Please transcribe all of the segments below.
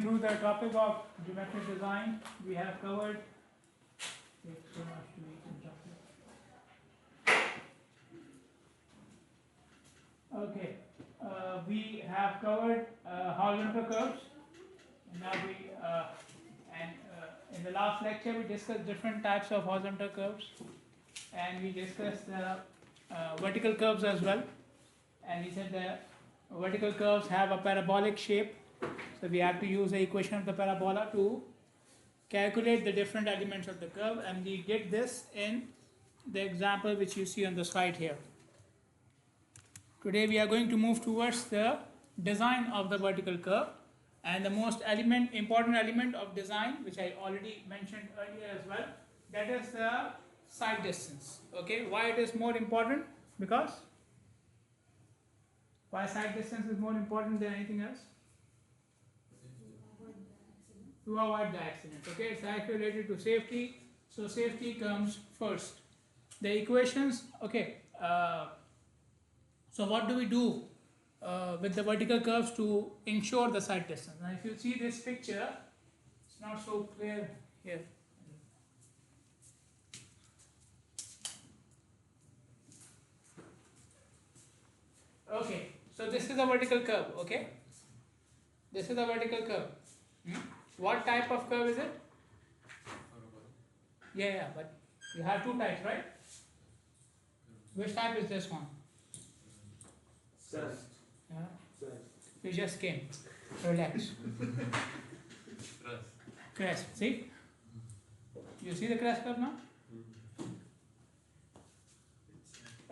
through the topic of geometric design. We have covered. Takes so much to eat and chocolate. Okay, we have covered horizontal curves. And now in the last lecture we discussed different types of horizontal curves, and we discussed vertical curves as well. And we said the vertical curves have a parabolic shape, so we have to use the equation of the parabola to calculate the different elements of the curve, and we did this in the example which you see on the slide here. Today we are going to move towards the design of the vertical curve, and the most important element of design, which I already mentioned earlier as well, that is the side distance. Okay, why it is more important? Because why side distance is more important than anything else? To avoid the accident. Okay, it's actually related to safety, so safety comes first. The equations, okay, so what do we do with the vertical curves to ensure the side distance? Now if you see this picture, it's not so clear here. Okay, so this is a vertical curve, okay? This is a vertical curve. What type of curve is it? Yeah, but you have two types, right? Which type is this one? Crest. Yeah. You just came. Relax. Crest. See? You see the crest curve now?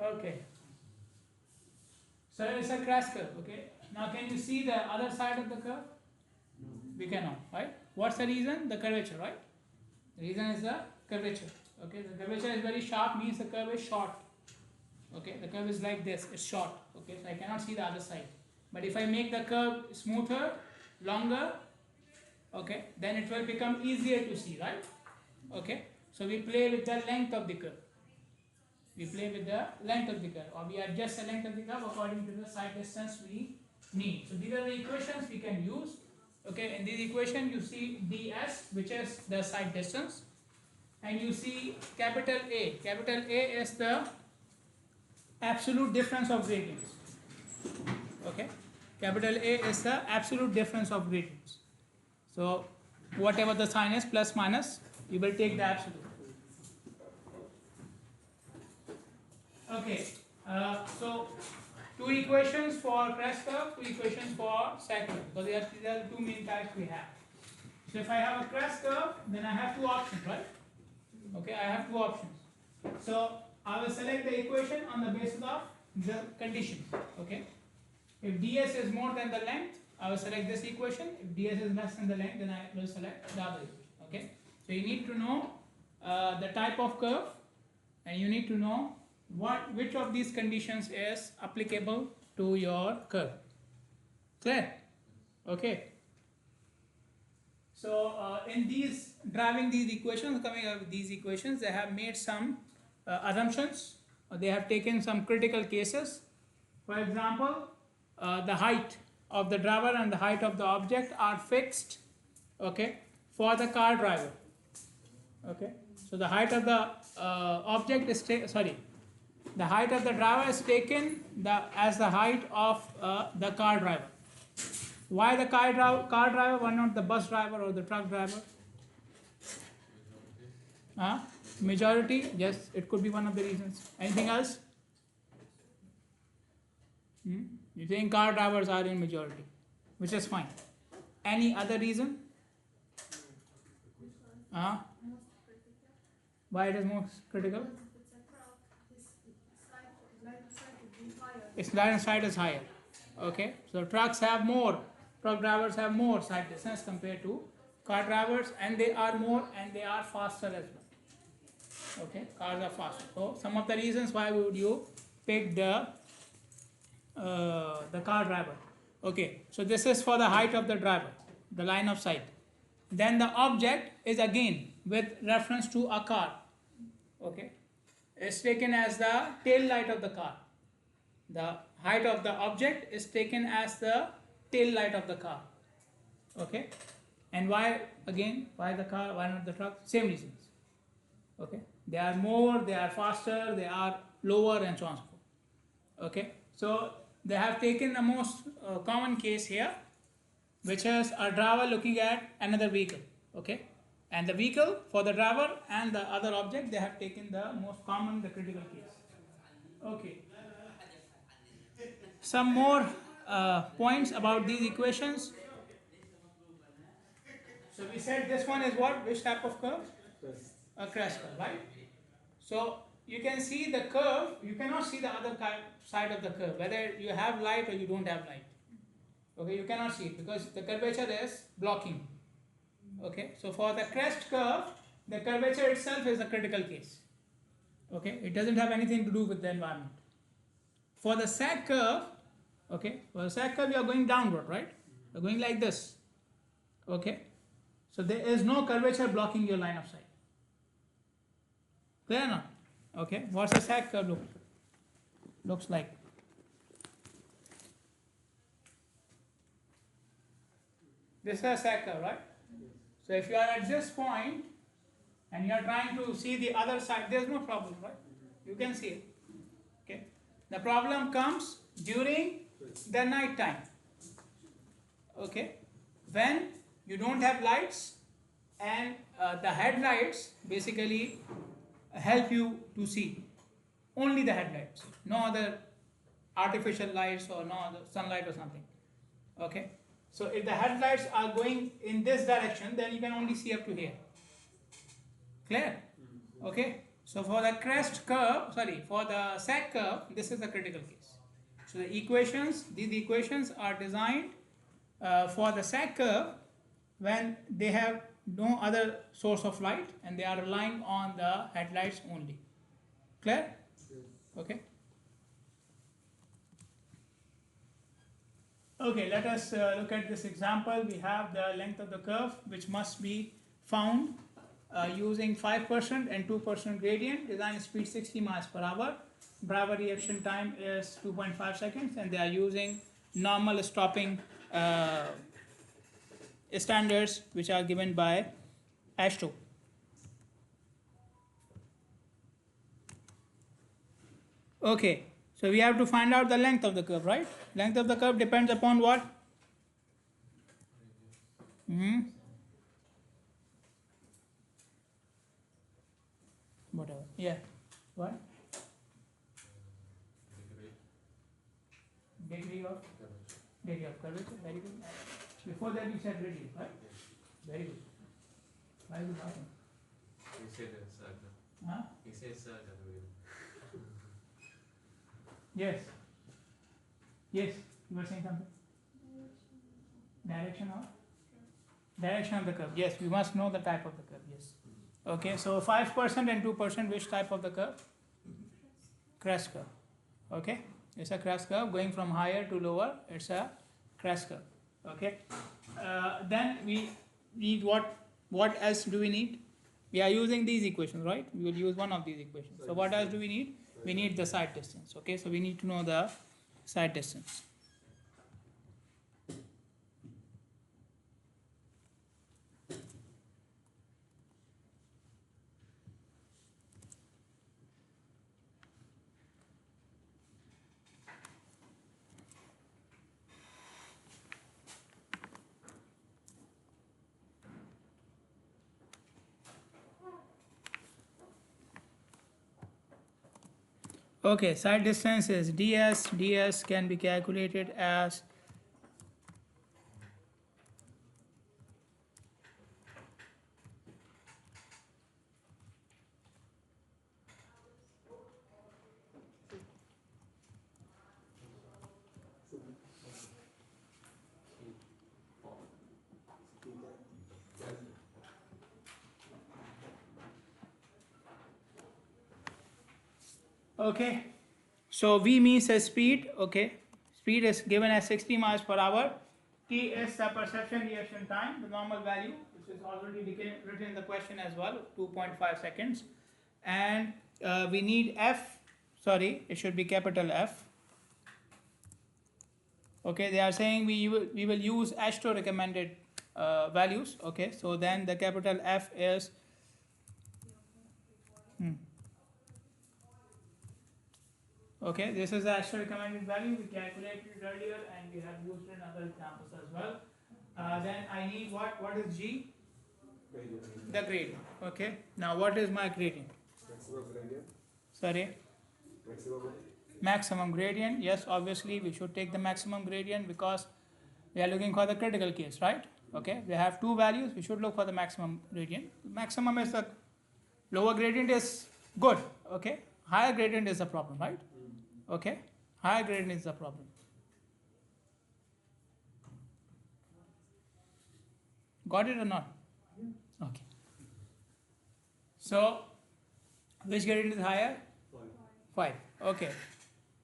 Okay. So it's a crest curve, okay? Now can you see the other side of the curve? We cannot, right? What's the reason? The curvature, right? The reason is the curvature. Okay, the curvature is very sharp, means the curve is short. Okay, the curve is like this, it's short. Okay, so I cannot see the other side. But if I make the curve smoother, longer, okay, then it will become easier to see, right? Okay, so we play with the length of the curve. We play with the length of the curve, or we adjust the length of the curve according to the side distance we need. So these are the equations we can use. Okay, in this equation you see ds, which is the side distance, and you see capital A. Capital A is the absolute difference of gradients. Okay, capital A is the absolute difference of gradients. So whatever the sign is, plus minus, you will take the absolute. Okay, so two equations for crest curve, two equations for side curve. So these are the two main types we have. So if I have a crest curve, then I have two options, right? Okay, I have two options. So I will select the equation on the basis of the condition. Okay, if ds is more than the length, I will select this equation. If ds is less than the length, then I will select the other equation. Okay, so you need to know the type of curve, and you need to know which of these conditions is applicable to your curve. Clear? Okay. So in driving these equations, coming up with these equations, they have made some assumptions, or they have taken some critical cases. For example, the height of the driver and the height of the object are fixed, okay, for the car driver. Okay, so the height of the object is the height of the driver is taken as the height of the car driver. Why the car driver? Why not the bus driver or the truck driver? Majority, yes, it could be one of the reasons. Anything else? You think car drivers are in majority, which is fine. Any other reason? Why it is most critical? Its line of sight is higher. Okay, so truck drivers have more side distance compared to car drivers, and they are more and they are faster as well. Okay, cars are faster. So some of the reasons why would you pick the car driver. Okay, so this is for the height of the driver, the line of sight. Then the object is again with reference to a car. Okay, it's taken as the tail light of the car. The height of the object is taken as the tail light of the car. Okay, And why again? Why the car? Why not the truck? Same reasons. Okay, they are more, they are faster, they are lower, and so on and so forth. Okay, so they have taken the most common case here, which is a driver looking at another vehicle. Okay, and the vehicle for the driver and the other object, they have taken the most common, the critical case. Okay, some more points about these equations. So we said this one is what? Which type of curve? A crest curve, right? So you can see the curve, you cannot see the other side of the curve, whether you have light or you don't have light. Okay, you cannot see it because the curvature is blocking. Okay, so for the crest curve, the curvature itself is a critical case. Okay, it doesn't have anything to do with the environment. For the sag curve, okay, for the sag curve you are going downward, right? You're going like this. Okay, so there is no curvature blocking your line of sight. Clear or not? Okay, what's the sag curve looks like? This is a sag curve, right? So if you are at this point and you are trying to see the other side, there's no problem, right? You can see it. Okay. The problem comes during the night time. Okay. When you don't have lights and the headlights basically help you to see. Only the headlights, no other artificial lights or no other sunlight or something. Okay. So if the headlights are going in this direction, then you can only see up to here. Clear? Okay. So for the crest curve, for the sag curve, this is the critical case. So the equations, these equations are designed for the sag curve when they have no other source of light and they are relying on the headlights only. Clear? Okay. Okay, let us look at this example. We have the length of the curve which must be found using 5% and 2% gradient. Design speed 60 miles per hour. Driver reaction time is 2.5 seconds and they are using normal stopping standards which are given by AASHTO. Okay, so we have to find out the length of the curve, right? Length of the curve depends upon what? Whatever. Yeah. What? Degree of curvature. Very good. Before that, you said radius, right? Very good. Why is it laughing? He said circle. Huh? He said circle. Yes. Yes. You were saying something? Direction of the curve. Yes, we must know the type of the curve. Yes. Okay, so 5% and 2%, which type of the curve? Crest curve. Okay, it's a crest curve going from higher to lower. It's a crest curve. Okay. Then we need what else do we need? We are using these equations, right? We will use one of these equations. So what else do we need? We need the side distance. Okay, so we need to know the side distance. Okay, side distance is ds. ds can be calculated as okay. So v means a speed. Okay, speed is given as 60 miles per hour. T is the perception reaction time, the normal value, which is already written in the question as well, 2.5 seconds. And we need f. Sorry, it should be capital F. Okay, they are saying we will use AASHTO recommended values. Okay, so then the capital F is okay, this is the actual recommended value. We calculated it earlier and we have used it in other examples as well. Then I need what? What is G? The gradient. Okay, now what is my gradient? Maximum gradient. Sorry? Maximum. Maximum gradient. Yes, obviously we should take the maximum gradient because we are looking for the critical case, right? Okay, we have two values, we should look for the maximum gradient. Maximum is the lower gradient is good, okay? Higher gradient is the problem, right? Okay, higher gradient is the problem. Got it or not? Okay. So, which gradient is higher? 5. Okay.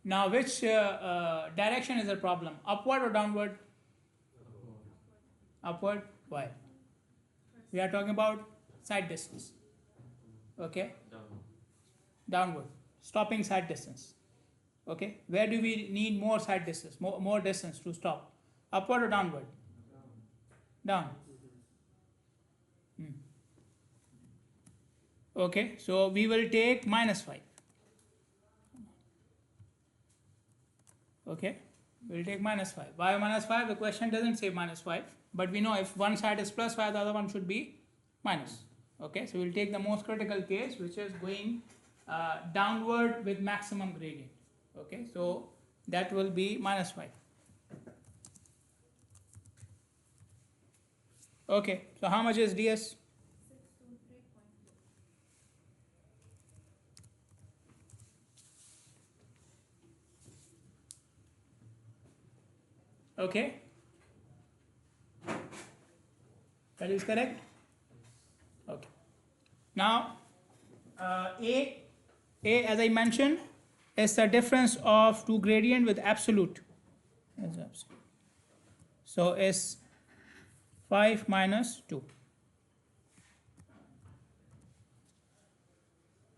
Now, which direction is the problem? Upward or downward? Upward. Why? We are talking about side distance. Okay. Downward. Stopping side distance. Okay. Where do we need more side distance? More distance to stop? Upward or downward? Down. Okay. So we will take -5. Okay. We'll take -5. Why -5? The question doesn't say -5. But we know if one side is +5, the other one should be minus. Okay, so we'll take the most critical case, which is going downward with maximum gradient. Okay, so that will be -5. Okay, so how much is ds? 623.2. Okay. That is correct? Okay. Now, A, as I mentioned, is the difference of two gradient with absolute. So, is 5 minus 2.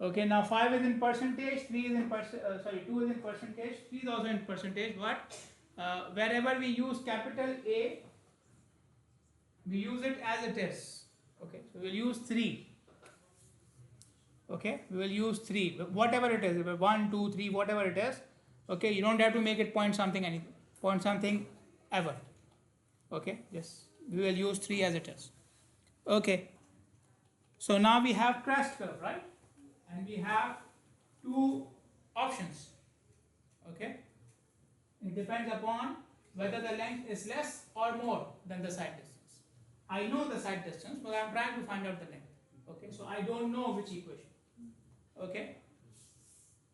Okay, now 5 is in percentage, 2 is in percentage, 3 is also in percentage, but wherever we use capital A, we use it as it is. Okay, so we'll use 3. Okay, we will use 3, whatever it is, 1, 2, 3, whatever it is. Okay, you don't have to make it point something ever. Okay, yes, we will use 3 as it is. Okay, so now we have crest curve, right? And we have two options. Okay, it depends upon whether the length is less or more than the side distance. I know the side distance, but I am trying to find out the length. Okay, so I don't know which equation. Okay,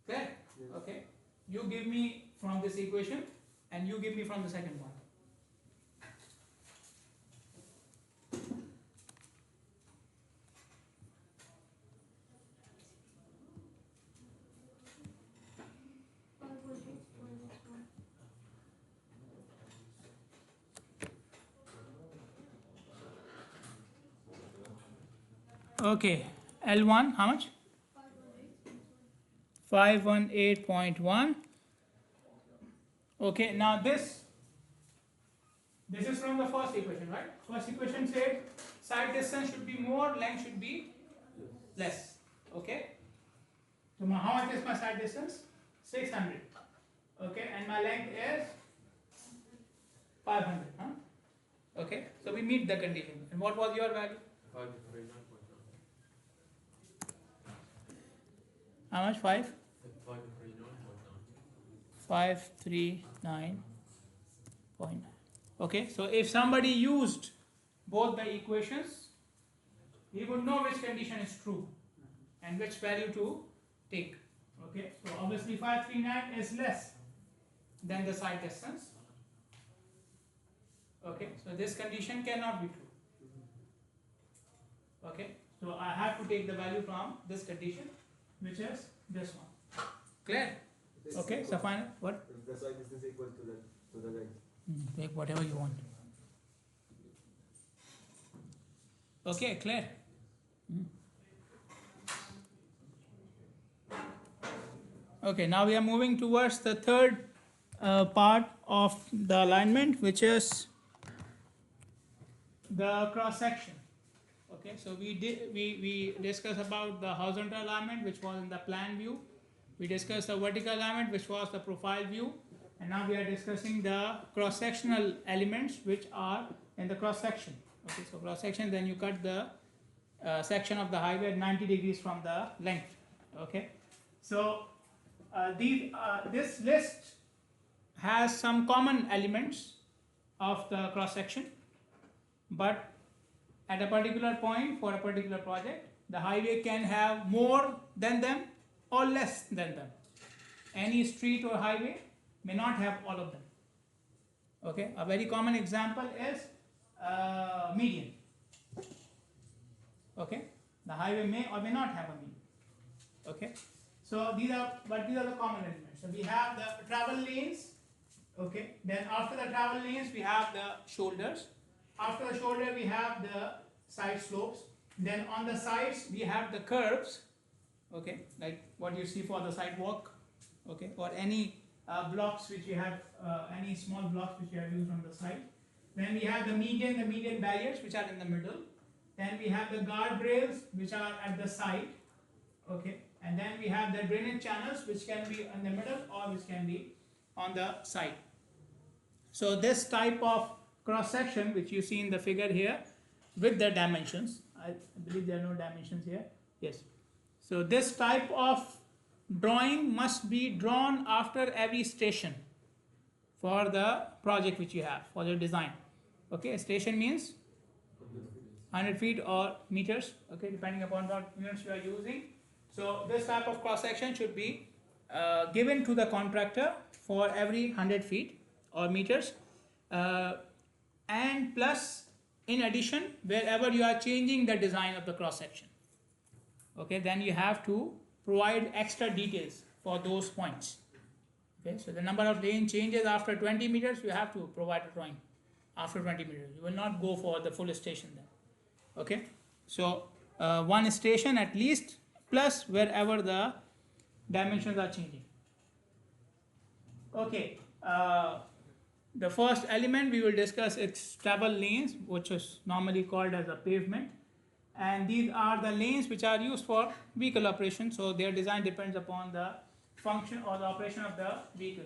clear? Okay, you give me from this equation and you give me from the second one. Okay, L1, how much? 518.1. Okay, now this is from the first equation, right? First equation said side distance should be more, length should be less. Okay, so how much is my side distance? 600. Okay, and my length is 500. Huh? Okay, so we meet the condition. And what was your value? 539.9. How much? 5? 539.9. 539.9. Okay, so if somebody used both the equations, he would know which condition is true and which value to take. Okay, so obviously 539 is less than the side distance. Okay, so this condition cannot be true. Okay, so I have to take the value from this condition, which is this one. Clear? Okay, so final what? The side distance equal to the length. Take whatever you want. Okay, clear? Okay, now we are moving towards the third part of the alignment, which is the cross section. Okay, so we discussed about the horizontal alignment, which was in the plan view. We discussed the vertical alignment, which was the profile view, and now we are discussing the cross-sectional elements, which are in the cross section. Okay, so cross section, then you cut the section of the highway at 90 degrees from the length. Okay, so this list has some common elements of the cross section, but at a particular point for a particular project, the highway can have more than them or less than them. Any street or highway may not have all of them. Okay, a very common example is median. Okay, the highway may or may not have a median. Okay, so these are the common elements. So we have the travel lanes. Okay, then after the travel lanes we have the shoulders. After the shoulder we have the side slopes. Then on the sides we have the curves. Okay, like what you see for the sidewalk. Okay, or any blocks which you have, any small blocks which you have used on the side. Then we have the median barriers which are in the middle. Then we have the guardrails which are at the side. Okay, and then we have the drainage channels which can be in the middle or which can be on the side. So this type of cross section which you see in the figure here with the dimensions, I believe there are no dimensions here. Yes. So this type of drawing must be drawn after every station for the project which you have for your design. Okay, station means 100 feet or meters, okay, depending upon what units you are using. So this type of cross section should be given to the contractor for every 100 feet or meters, and plus in addition wherever you are changing the design of the cross section, okay, then you have to provide extra details for those points. Okay, so the number of lane changes after 20 meters, you have to provide a drawing after 20 meters. You will not go for the full station then. Okay, so one station at least, plus wherever the dimensions are changing. Okay, the first element we will discuss its travel lanes, which is normally called as a pavement. And these are the lanes which are used for vehicle operation, so their design depends upon the function or the operation of the vehicle.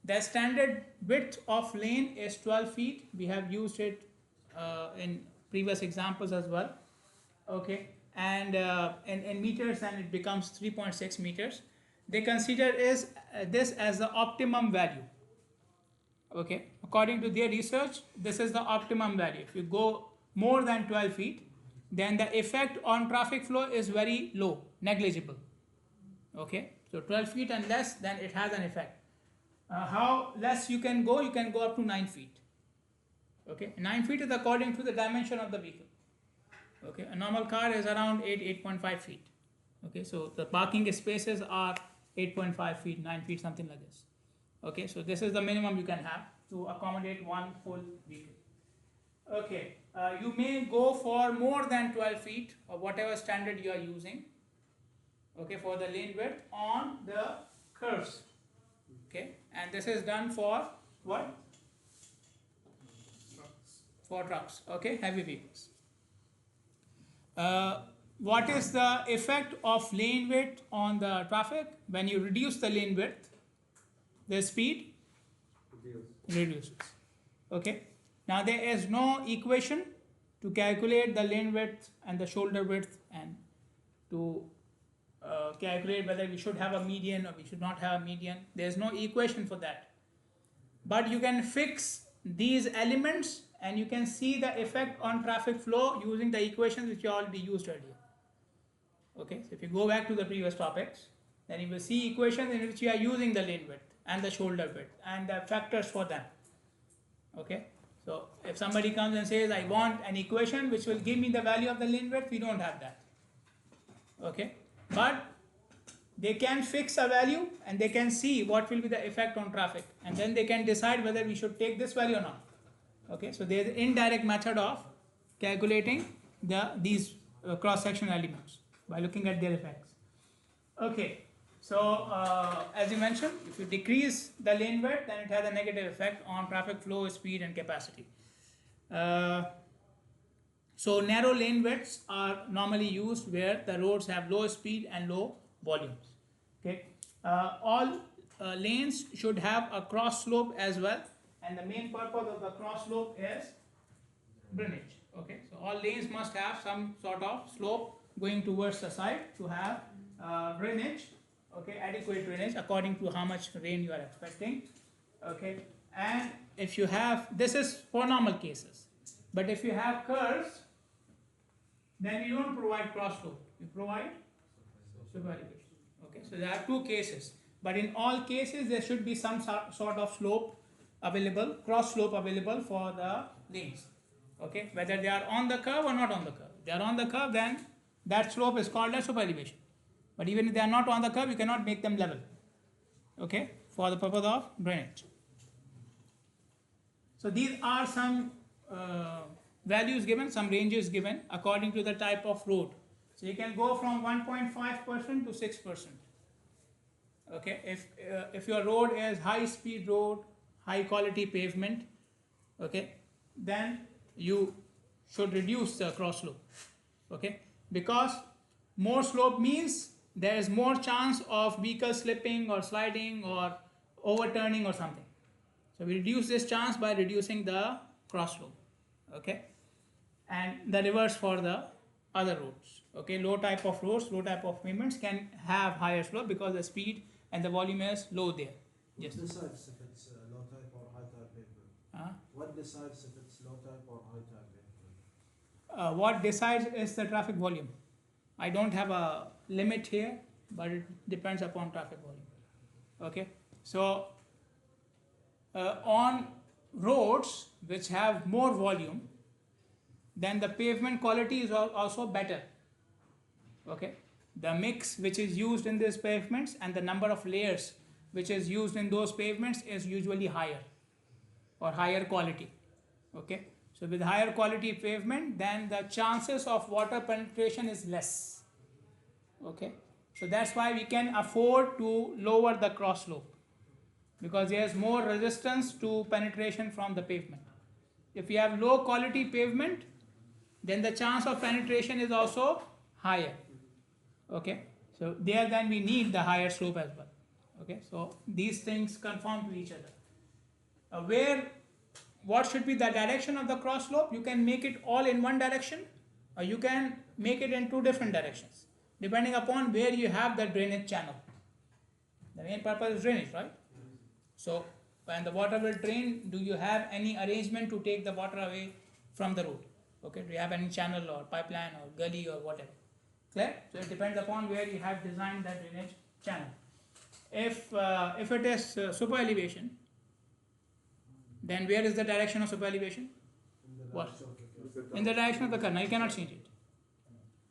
The standard width of lane is 12 feet. We have used it in previous examples as well. Okay, and in meters then it becomes 3.6 meters. They consider this as the optimum value. Okay, according to their research, this is the optimum value. If you go more than 12 feet, then the effect on traffic flow is very low, negligible. Okay, so 12 feet and less, then it has an effect. How less you can go up to 9 feet. Okay, 9 feet is according to the dimension of the vehicle. Okay, a normal car is around 8.5 feet. Okay, so the parking spaces are 8.5 feet, 9 feet, something like this. Okay, so this is the minimum you can have to accommodate one full vehicle. Okay, you may go for more than 12 feet or whatever standard you are using, okay, for the lane width on the curves. Okay, and this is done for what? For trucks, okay, heavy vehicles. What is the effect of lane width on the traffic? When you reduce the lane width, the speed reduces. Okay, now there is no equation to calculate the lane width and the shoulder width and to calculate whether we should have a median or we should not have a median. There is no equation for that, but you can fix these elements and you can see the effect on traffic flow using the equations which you already used earlier. Okay, so if you go back to the previous topics, then you will see equations in which you are using the lane width and the shoulder width and the factors for them. Okay, so if somebody comes and says I want an equation which will give me the value of the lane width, we don't have that. Okay, but they can fix a value and they can see what will be the effect on traffic, and then they can decide whether we should take this value or not. Okay, so there is an indirect method of calculating these cross-sectional elements by looking at their effects. Okay, so as you mentioned, if you decrease the lane width, then it has a negative effect on traffic flow, speed and capacity. So narrow lane widths are normally used where the roads have low speed and low volumes. Okay, all lanes should have a cross slope as well, and the main purpose of the cross slope is drainage. Okay, so all lanes must have some sort of slope going towards the side to have drainage. Okay, adequate drainage according to how much rain you are expecting. Okay, and if you have, this is for normal cases, but if you have curves, then you don't provide cross slope, you provide super elevation. Okay, so there are two cases, but in all cases there should be some sort of slope available, cross slope available for the lanes. Okay, whether they are on the curve or not on the curve. If they are on the curve, then that slope is called as super elevation. But even if they are not on the curve, you cannot make them level. Okay, for the purpose of drainage. So these are some values given, some ranges given according to the type of road. So you can go from 1.5% to 6%. Okay, if your road is high speed road, high quality pavement, okay, then you should reduce the cross slope. Okay, because more slope means there is more chance of vehicle slipping or sliding or overturning or something. So we reduce this chance by reducing the cross slope. Okay, and the reverse for the other roads. Okay, low type of roads, low type of pavements can have higher slope because the speed and the volume is low there. Yes. What decides if it's low type or high type pavement? What decides if it's low type or high type pavement? What decides is the traffic volume. I don't have a limit here, but it depends upon traffic volume. Okay, so on roads which have more volume, then the pavement quality is also better. Okay, the mix which is used in these pavements and the number of layers which is used in those pavements is usually higher or higher quality. Okay, so with higher quality pavement, then the chances of water penetration is less. Okay, so that's why we can afford to lower the cross slope, because there is more resistance to penetration from the pavement. If you have low quality pavement, then the chance of penetration is also higher. Okay, so there then we need the higher slope as well. Okay, so these things conform to each other. What should be the direction of the cross slope? You can make it all in one direction, or you can make it in two different directions, depending upon where you have the drainage channel. The main purpose is drainage, right? So when the water will drain, do you have any arrangement to take the water away from the road? Okay, do you have any channel or pipeline or gully or whatever? Clear? So it depends upon where you have designed that drainage channel. If it is super elevation, then where is the direction of super elevation? What? In the direction of the curve. Now you cannot change it.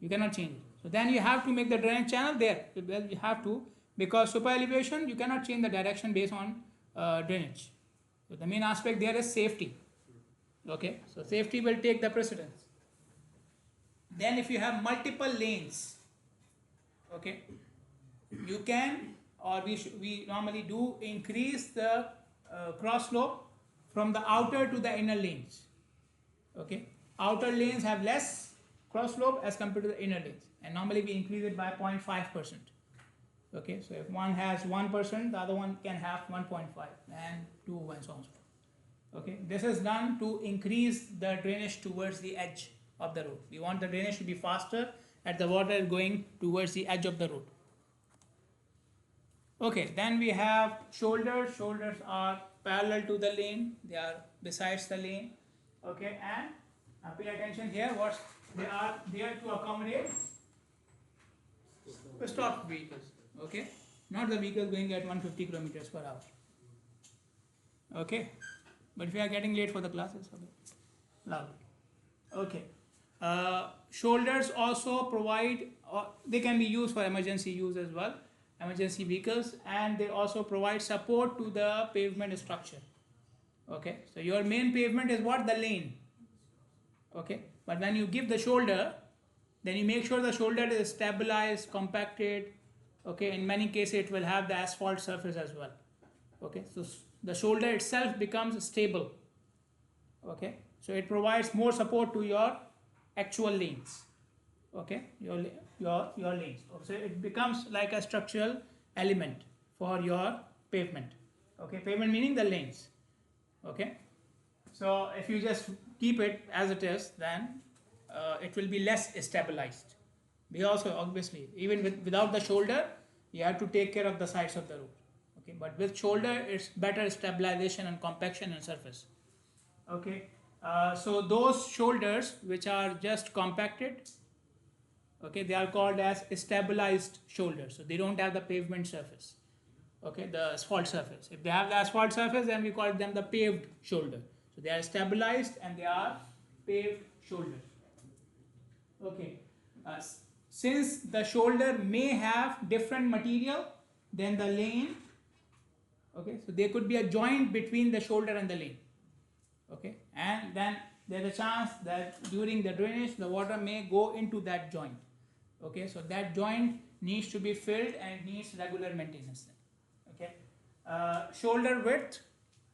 You cannot change it. So then you have to make the drainage channel there. You have to, because super elevation, you cannot change the direction based on drainage. So the main aspect there is safety. Okay, so safety will take the precedence. Then if you have multiple lanes, okay, you can, or we normally do increase the cross slope from the outer to the inner lanes. Okay, outer lanes have less cross slope as compared to the inner lanes, and normally we increase it by 0.5%. Okay, so if one has 1%, the other one can have 1.5 and 2 and so on. Okay, this is done to increase the drainage towards the edge of the road. We want the drainage to be faster as the water is going towards the edge of the road. Okay, then we have shoulders. Shoulders are parallel to the lane, they are besides the lane. Okay, and pay attention here, what they are there to accommodate stopped vehicles. Okay, not the vehicles going at 150 kilometers per hour. Okay, but if you are getting late for the classes, okay, loud. Okay, shoulders also provide, they can be used for emergency use as well, emergency vehicles, and they also provide support to the pavement structure. Okay, so your main pavement is what? The lane. Okay, but when you give the shoulder, then you make sure the shoulder is stabilized, compacted. Okay, in many cases it will have the asphalt surface as well. Okay, so the shoulder itself becomes stable. Okay, so it provides more support to your actual lanes. Okay, your lanes. So it becomes like a structural element for your pavement. Okay, pavement meaning the lanes. Okay, so if you just keep it as it is, then it will be less stabilized. We also obviously even without the shoulder, you have to take care of the sides of the road. Okay, but with shoulder, it's better stabilization and compaction and surface. Okay, so those shoulders which are just compacted, okay, they are called as stabilized shoulders. So they don't have the pavement surface. Okay, the asphalt surface. If they have the asphalt surface, then we call them the paved shoulder. So they are stabilized and they are paved shoulders. Okay, since the shoulder may have different material than the lane, okay, so there could be a joint between the shoulder and the lane. Okay, and then there's a chance that during the drainage the water may go into that joint. Okay, so that joint needs to be filled and it needs regular maintenance then. Okay, shoulder width,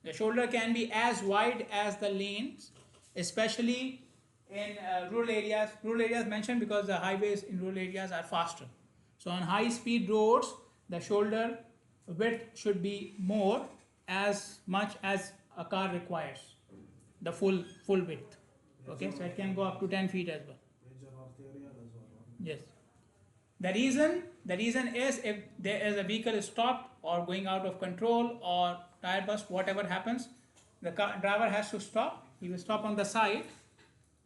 the shoulder can be as wide as the lanes, especially in rural areas. Rural areas mentioned because the highways in rural areas are faster. So on high speed roads, the shoulder width should be more, as much as a car requires, the full width. Okay, so it can go up to 10 feet as well. Major arterial as well. Yes. The reason is if there is a vehicle stopped or going out of control or tire burst, whatever happens, the driver has to stop. He will stop on the side,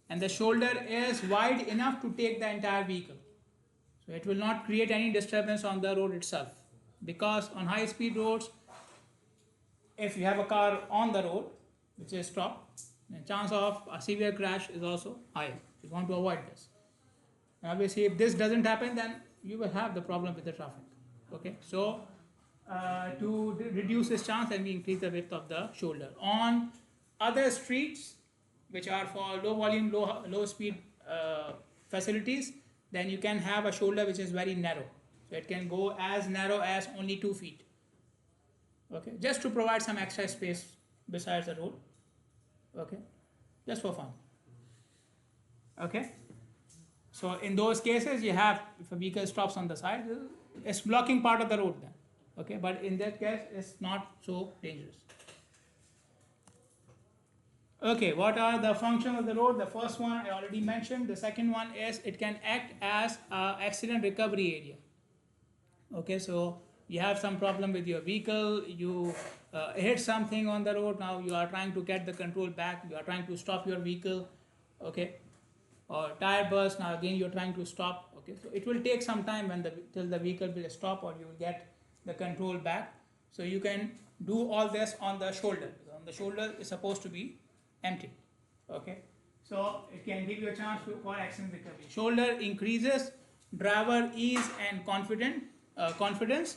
and the shoulder is wide enough to take the entire vehicle. So it will not create any disturbance on the road itself, because on high speed roads, if you have a car on the road which is stopped, the chance of a severe crash is also higher. You want to avoid this. And obviously, if this doesn't happen, then you will have the problem with the traffic. Okay, so to reduce this chance, then we increase the width of the shoulder. On other streets which are for low volume, low speed facilities, then you can have a shoulder which is very narrow. So it can go as narrow as only 2 feet. Okay, just to provide some extra space besides the road. Okay, just for fun. Okay, so in those cases, you have, if a vehicle stops on the side, it's blocking part of the road then. Okay, but in that case, it's not so dangerous. Okay, what are the functions of the road? The first one I already mentioned. The second one is it can act as an accident recovery area. Okay, so you have some problem with your vehicle, you hit something on the road, now you are trying to get the control back, you are trying to stop your vehicle, okay, or tire burst, now again you are trying to stop, okay, so it will take some time till the vehicle will stop or you will get the control back. So you can do all this on the shoulder. On the shoulder is supposed to be empty, okay, so it can give you a chance for accident recovery. Shoulder increases driver ease and confidence,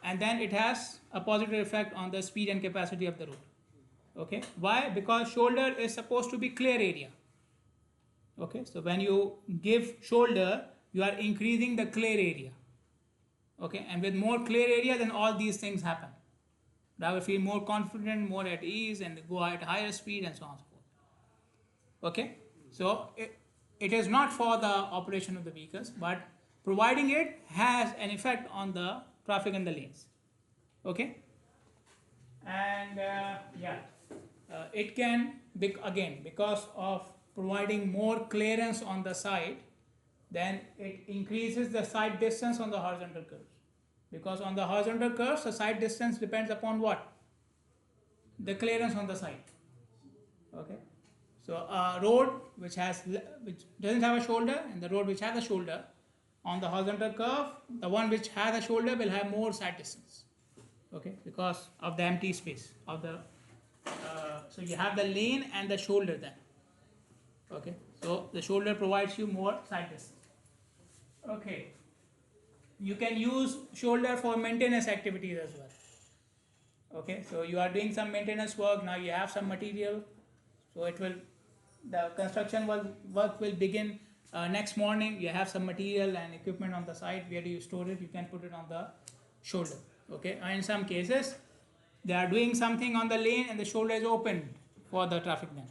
and then it has a positive effect on the speed and capacity of the road. Okay, why? Because shoulder is supposed to be clear area. Okay, so when you give shoulder, you are increasing the clear area. Okay, and with more clear area, then all these things happen. Driver feel more confident, more at ease, and go at higher speed, and so on and so forth. Okay, so it is not for the operation of the vehicles, but providing it has an effect on the traffic in the lanes. Okay, and it can again, because of providing more clearance on the side, then it increases the side distance on the horizontal curves. Because on the horizontal curves, the side distance depends upon what? The clearance on the side. Okay, so a road which doesn't have a shoulder and the road which has a shoulder, on the horizontal curve, the one which has a shoulder will have more side distance. Okay, because of the empty space of the. So you have the lane and the shoulder then. Okay, so the shoulder provides you more side distance. Okay, you can use shoulder for maintenance activities as well. Okay, so you are doing some maintenance work, now you have some material, so the construction work will begin next morning. You have some material and equipment on the site. Where do you store it? You can put it on the shoulder. Okay, and in some cases they are doing something on the lane and the shoulder is open for the traffic then.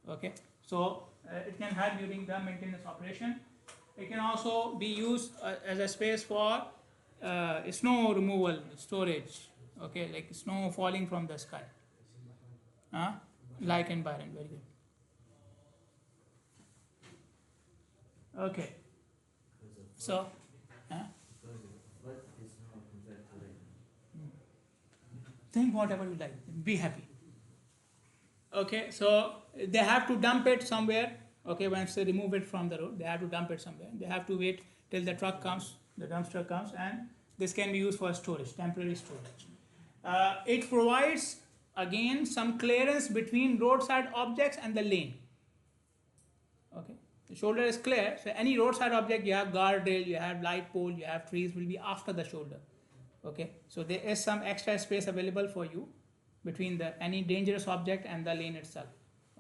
Okay, so it can help during the maintenance operation. It can also be used as a space for snow removal storage, okay, like snow falling from the sky. Like environment, very good. Okay, so think whatever you like, be happy. Okay, so they have to dump it somewhere. Okay, once they remove it from the road, they have to dump it somewhere. They have to wait till the truck comes, the dumpster comes, and this can be used for storage, temporary storage. It provides again some clearance between roadside objects and the lane. Okay, the shoulder is clear, so any roadside object, you have guardrail, you have light pole, you have trees, will be after the shoulder. Okay, so there is some extra space available for you between the any dangerous object and the lane itself.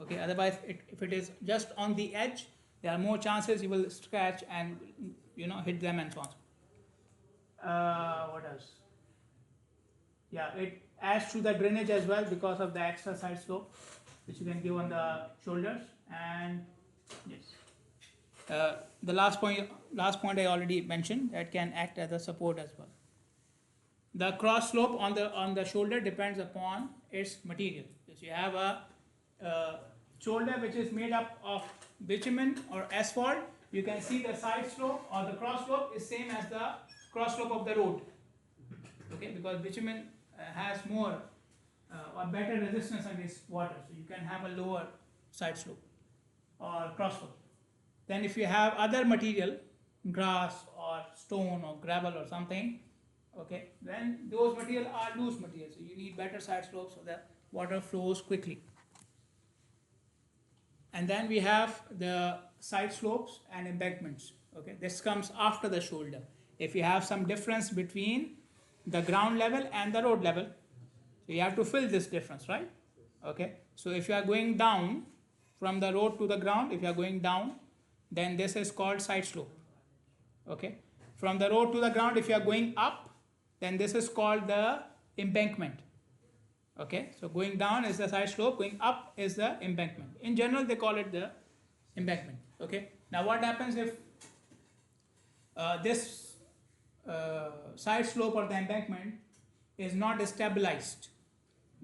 Okay, otherwise if it is just on the edge, there are more chances you will scratch and hit them and so on. What else? Yeah, it adds to the drainage as well because of the extra side slope which you can give on the shoulders. And yes, the last point I already mentioned, that can act as a support as well. The cross slope on the shoulder depends upon its material. So you have a shoulder which is made up of bitumen or asphalt. You can see the side slope or the cross slope is same as the cross slope of the road. Okay, because bitumen has more or better resistance against water, so you can have a lower side slope or cross slope. Then if you have other material, grass or stone or gravel or something, okay, then those material are loose material, so you need better side slopes so that water flows quickly. And then we have the side slopes and embankments. Okay, this comes after the shoulder. If you have some difference between the ground level and the road level, so you have to fill this difference, right? Okay, so if you are going down from the road to the ground, if you are going down, then this is called side slope. Okay, from the road to the ground, if you are going up, then this is called the embankment. Okay, so going down is the side slope, going up is the embankment. In general, they call it the embankment. Okay, now what happens if this side slope or the embankment is not stabilized?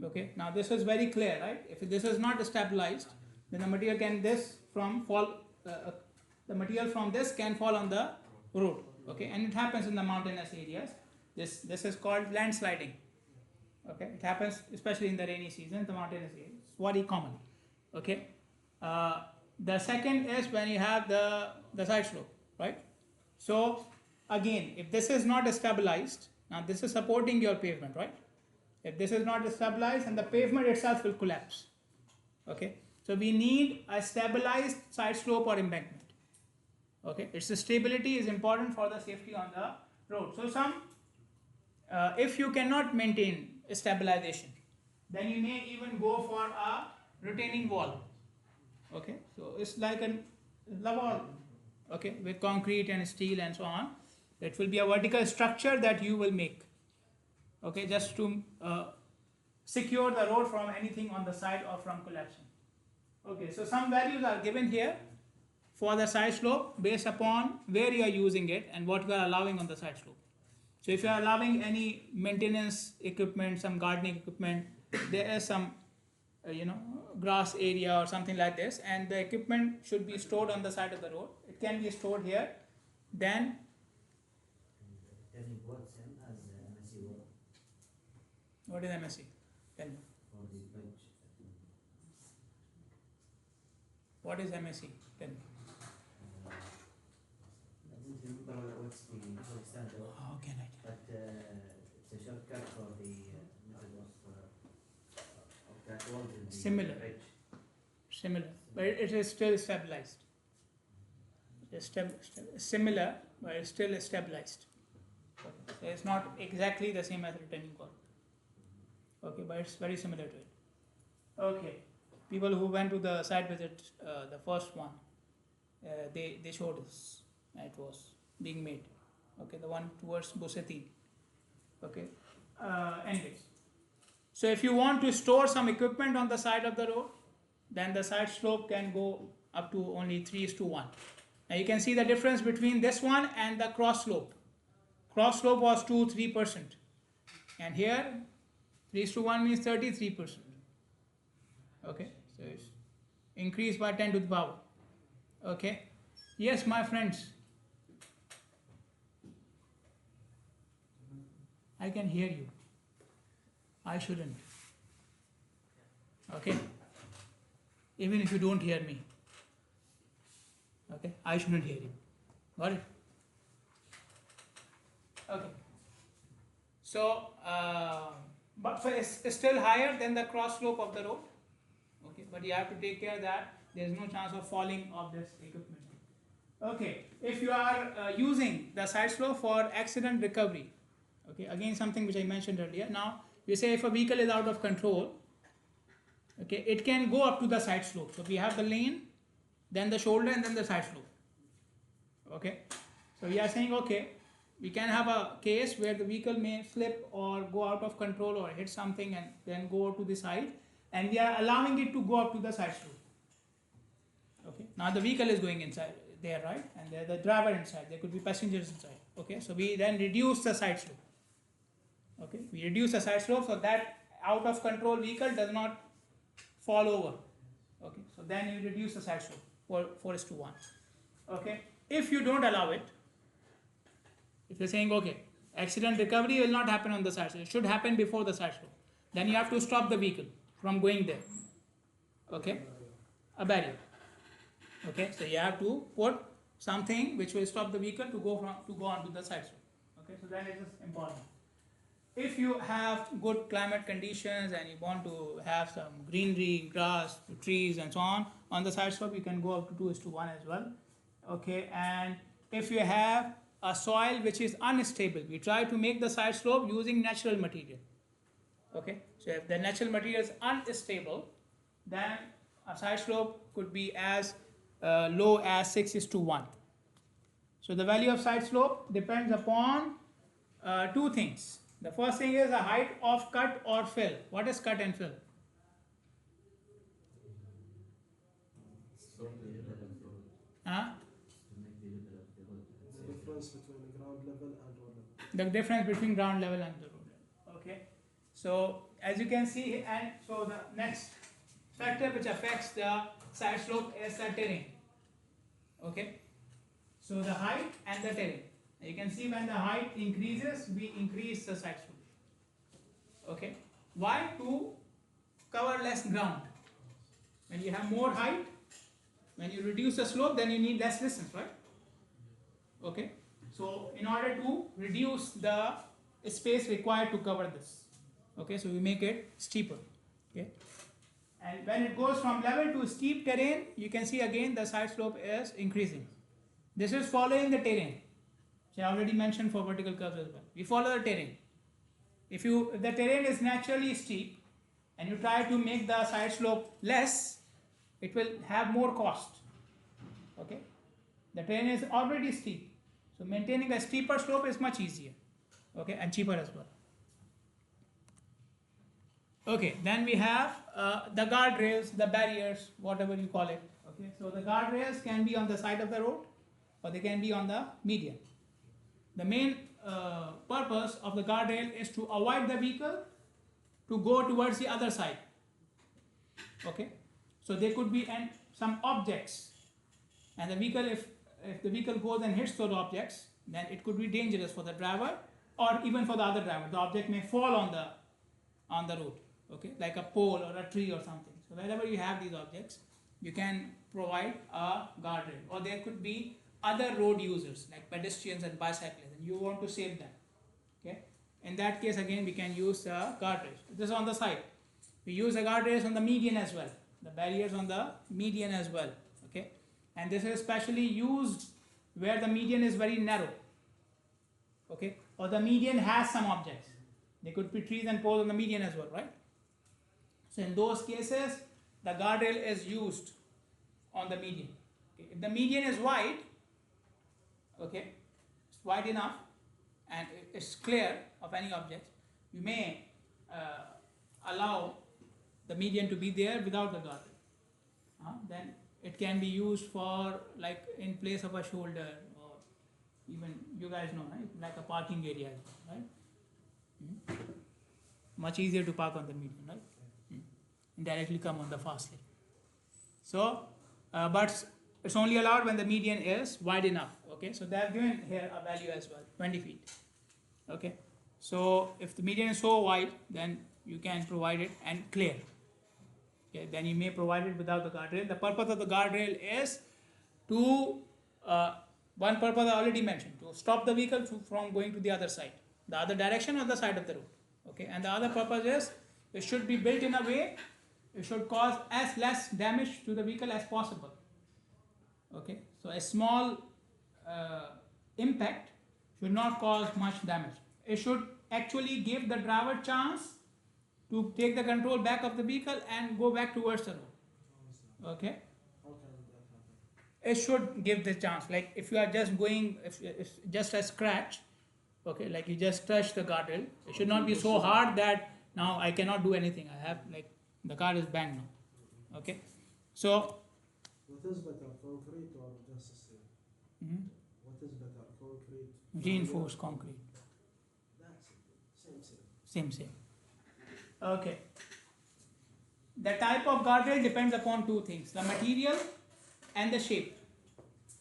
Okay, now this is very clear, right? If this is not stabilized, then the material can the material from this can fall on the road. Okay, and it happens in the mountainous areas. This is called landsliding. Okay, it happens especially in the rainy season, the mountainous areas. It's very common. Okay, the second is when you have the side slope, right? So again, if this is not stabilized, now this is supporting your pavement, right? If this is not stabilized, and the pavement itself will collapse. Okay, so we need a stabilized side slope or embankment. Okay, its stability is important for the safety on the road. So if you cannot maintain stabilization, then you may even go for a retaining wall. Okay, so it's like a wall, okay, with concrete and steel and so on. It will be a vertical structure that you will make, okay, just to secure the road from anything on the side or from collapsing. Okay, so some values are given here for the side slope based upon where you are using it and what you are allowing on the side slope. So if you are allowing any maintenance equipment, some gardening equipment, there is some grass area or something like this, and the equipment should be stored on the side of the road. It can be stored here. Then what is MSC? Tell me. What is MSC? Tell me. How can I tell? But it's a shortcut for the middle of that wall. Similar, but it is still stabilized. It's similar, but it's still stabilized. So it's not exactly the same as retaining wall. Okay, but it's very similar to it. Okay, people who went to the site visit, the first one, they showed us it was being made. Okay, the one towards Bosetin. Okay, anyways. So if you want to store some equipment on the side of the road, then the side slope can go up to only 3:1. Now you can see the difference between this one and the cross slope. Cross slope was 2-3%, and here 3:1 means 33%. Okay, so it's increased by 10 to the power. Okay, yes, my friends, I can hear you. I shouldn't. Okay, even if you don't hear me. Okay, I shouldn't hear you. Got it? Okay. So, but it's still higher than the cross slope of the road. Okay, but you have to take care that there is no chance of falling of this equipment. Okay, if you are using the side slope for accident recovery, okay, again something which I mentioned earlier. Now, you say if a vehicle is out of control, okay, it can go up to the side slope. So we have the lane, then the shoulder, and then the side slope. Okay, so we are saying, okay, we can have a case where the vehicle may slip or go out of control or hit something and then go to the side, and we are allowing it to go up to the side slope. Okay, now the vehicle is going inside there, right, and there's the driver inside, there could be passengers inside. Okay, so we then reduce the side slope. Okay, we reduce the side slope so that out of control vehicle does not fall over. Okay, so then you reduce the side slope for 4:1. Okay, if you don't allow it, if you're saying, okay, accident recovery will not happen on the side slope, it should happen before the side slope, then you have to stop the vehicle from going there. Okay, a barrier. Okay, so you have to put something which will stop the vehicle to go onto the side slope. Okay, so that is important. If you have good climate conditions and you want to have some greenery, grass, trees and so on the side slope, you can go up to 2:1 as well. Okay, and if you have a soil which is unstable, we try to make the side slope using natural material. Okay, so if the natural material is unstable, then a side slope could be as low as 6:1. So the value of side slope depends upon two things. The first thing is the height of cut or fill. What is cut and fill? Huh? The difference between the ground level and road level. The difference between ground level and the road level. Okay. So as you can see, and so the next factor which affects the side slope is the terrain. Okay. So the height and the terrain. You can see when the height increases, we increase the side slope. Okay. Why? To cover less ground. When you have more height, when you reduce the slope, then you need less distance, right? Okay. So in order to reduce the space required to cover this, okay, so we make it steeper. Okay. And when it goes from level to steep terrain, you can see again the side slope is increasing. This is following the terrain. So I already mentioned for vertical curves as well. We follow the terrain. If the terrain is naturally steep and you try to make the side slope less, it will have more cost. Okay, the terrain is already steep, so maintaining a steeper slope is much easier. Okay, and cheaper as well. Okay, then we have the guardrails, the barriers, whatever you call it. Okay, so the guardrails can be on the side of the road or they can be on the median. The main purpose of the guardrail is to avoid the vehicle to go towards the other side. Okay, so there could be some objects, and the vehicle, if the vehicle goes and hits those objects, then it could be dangerous for the driver or even for the other driver. The object may fall on the road. Okay, like a pole or a tree or something. So wherever you have these objects, you can provide a guardrail, or there could be other road users like pedestrians and bicyclists, and you want to save them. Okay, in that case again we can use the guardrails. This is on the side. We use the guardrails on the median as well, the barriers on the median as well. Okay, and this is especially used where the median is very narrow. Okay, or the median has some objects. There could be trees and poles on the median as well, right? So in those cases, the guardrail is used on the median. Okay. If the median is wide, okay, it's wide enough and it's clear of any object, you may allow the median to be there without the guardrail. Then it can be used for like in place of a shoulder, or even you guys know, right? Like a parking area, right? Much easier to park on the median, right? And directly come on the fast lane. So, but it's only allowed when the median is wide enough. Okay, so they have given here a value as well, 20 feet. Okay, so if the median is so wide, then you can provide it and clear. Okay, then you may provide it without the guardrail. The purpose of the guardrail is to, one purpose I already mentioned, to stop the vehicle from going to the other side, the other direction or the side of the road. Okay, and the other purpose is it should be built in a way, it should cause as less damage to the vehicle as possible. Okay, so a small impact should not cause much damage. It should actually give the driver chance to take the control back of the vehicle and go back towards the road. Okay, How can that happen? it should give the chance. Like if you are just going, if just a scratch, okay, like you just touch the guardrail, it should not be so hard that now I cannot do anything. I have, like, the car is banged now. Okay, so What is better, concrete or just steel? What is better, concrete? reinforced concrete, That's it. same. Okay, the type of guardrail depends upon two things: the material and the shape.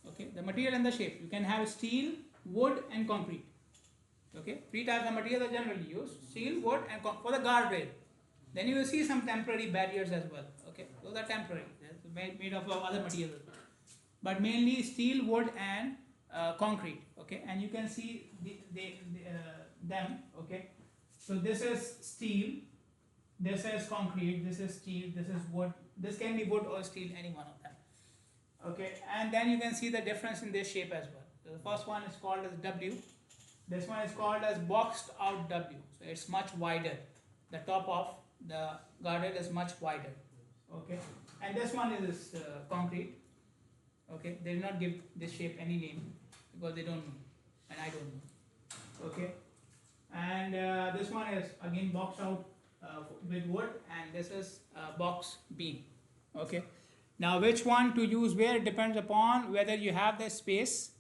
Okay, the material and the shape. You can have steel, wood, and concrete. Okay, three types of material are generally used: steel, wood, and for the guardrail. Then you will see some temporary barriers as well. Okay, those are temporary. They're made of other materials, but mainly steel, wood, and concrete. Okay, and you can see them. Okay, so this is steel, this is concrete, this is steel, this is wood. This can be wood or steel, any one of them. Okay, and then you can see the difference in this shape as well. So the first one is called as W. This one is called as boxed out W. So it's much wider. The top of the guardrail is much wider. Okay, and this one is concrete. Okay, they do not give this shape any name because they don't know, and I don't know. Okay, and this one is again boxed out with wood, and this is box beam. Okay, now which one to use where depends upon whether you have the space.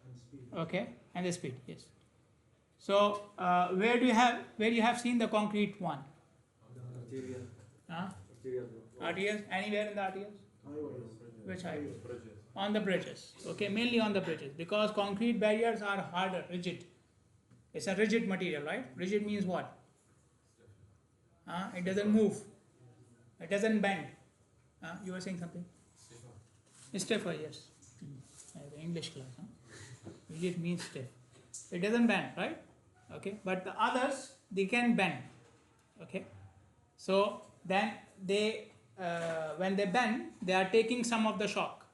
And speed. Okay, and the speed. Yes. So where you have seen the concrete one? Arterial. Huh? Arterial. RTS, anywhere in the RTS? Highways. Which highway? On the bridges. Okay, mainly on the bridges, because concrete barriers are harder, rigid. It's a rigid material, right? Rigid means what? It doesn't move. It doesn't bend. You were saying something? Stiffer, yes. The English class. Rigid means stiff. It doesn't bend, right? Okay, but the others, they can bend. Okay, so then they, when they bend, they are taking some of the shock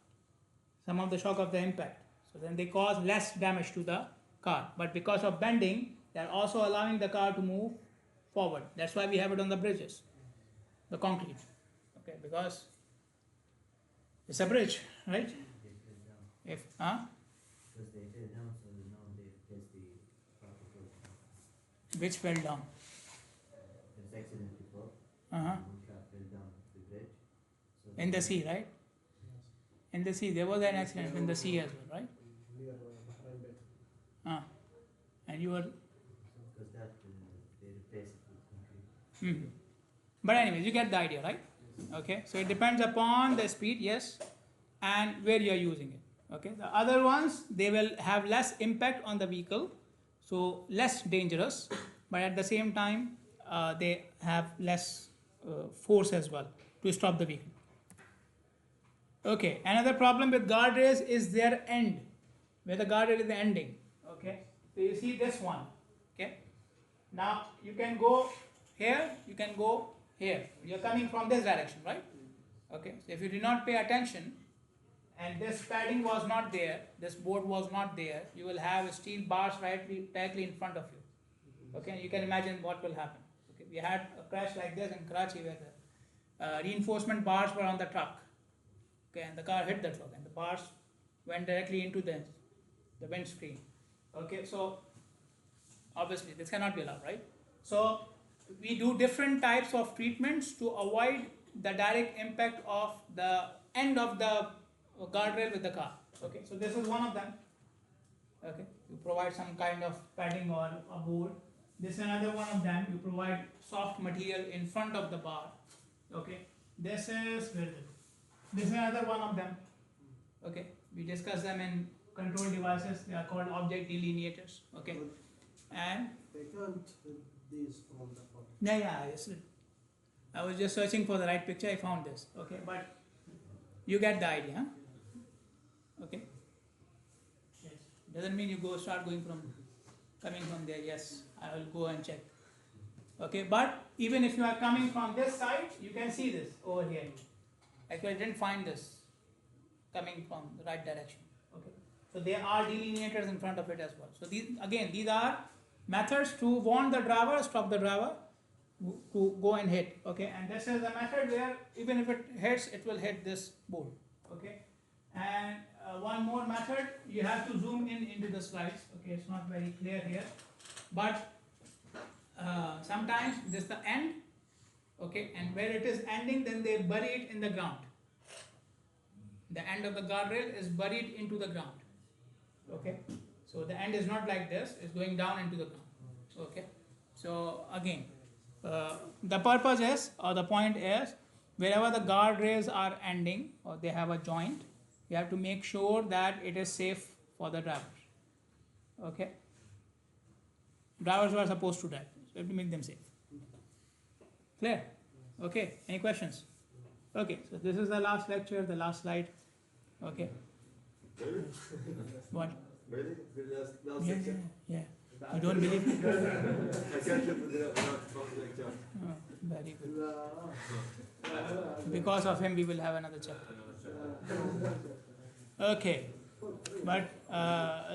of the impact. So then they cause less damage to the car. But because of bending, they are also allowing the car to move forward. That's why we have it on the bridges, the concrete. Okay, because it's a bridge, right? If Because they fell down, so now they place the proper approach. which fell down. There's accident before. Uh-huh. One car fell down the bridge. So In the sea, right? In the sea, there was an accident in the sea as well, right? Near Bahrain Bay. And you were. Because that they replace it with concrete. But anyways, you get the idea, right? Okay, so it depends upon the speed, yes, and where you are using it. Okay, the other ones, they will have less impact on the vehicle, so less dangerous, but at the same time, they have less force as well to stop the vehicle. Okay, another problem with guardrails is their end, where the guardrail is ending. Okay, so you see this one. Okay, now you can go here, you can go here. You're coming from this direction, right? Okay, so if you do not pay attention and this padding was not there, this board was not there, you will have steel bars directly in front of you. Okay, you can imagine what will happen. Okay, we had a crash like this in Karachi where the reinforcement bars were on the truck. Okay, and the car hit the truck and the bars went directly into the windscreen. Okay, so obviously this cannot be allowed, right? So we do different types of treatments to avoid the direct impact of the end of the guardrail with the car. Okay, so this is one of them. Okay, you provide some kind of padding or a board. This is another one of them. You provide soft material in front of the bar. Okay, this is another one of them. Okay, we discussed them in control devices. They are called object delineators. Okay, and They can't these from the photo. yes. I was just searching for the right picture. I found this. Okay, but you get the idea. Huh? Okay. Yes. Doesn't mean you start coming from there. Yes, I will go and check. Okay, but even if you are coming from this side, you can see this over here. Actually, I didn't find this coming from the right direction. Okay, so there are delineators in front of it as well. So these are methods to warn the driver, stop the driver to go and hit. Okay, and this is a method where even if it hits, it will hit this board. Okay, and one more method, you have to zoom into the slides. Okay, it's not very clear here, but sometimes this is the end. Okay, and where it is ending, then they bury it in the ground. The end of the guardrail is buried into the ground. Okay, so the end is not like this, it's going down into the ground. Okay, so again, the purpose is, or the point is, wherever the guardrails are ending or they have a joint, you have to make sure that it is safe for the driver. Okay, drivers are supposed to drive, so you have to make them safe. Clear? Okay, any questions? Okay, so this is the last lecture, the last slide. Okay. What? Really? The last Yeah, section? yeah. You don't believe me? I can't live without lecture. Oh, very good. Because of him, we will have another chapter. Okay, but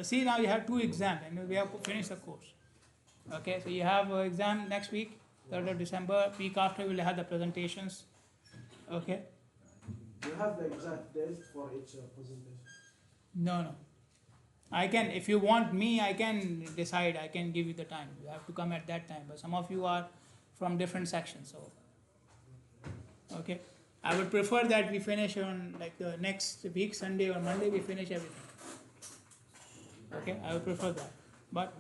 see, now you have 2 exams and we have finished the course. Okay, so you have an exam next week, 3rd of December. Week after, we will have the presentations. Okay. You have the exact date for each presentation. No. I can, if you want me, I can decide, I can give you the time. You have to come at that time, but some of you are from different sections, so. Okay, I would prefer that we finish on like the next week, Sunday or Monday, we finish everything. Okay, I would prefer that, but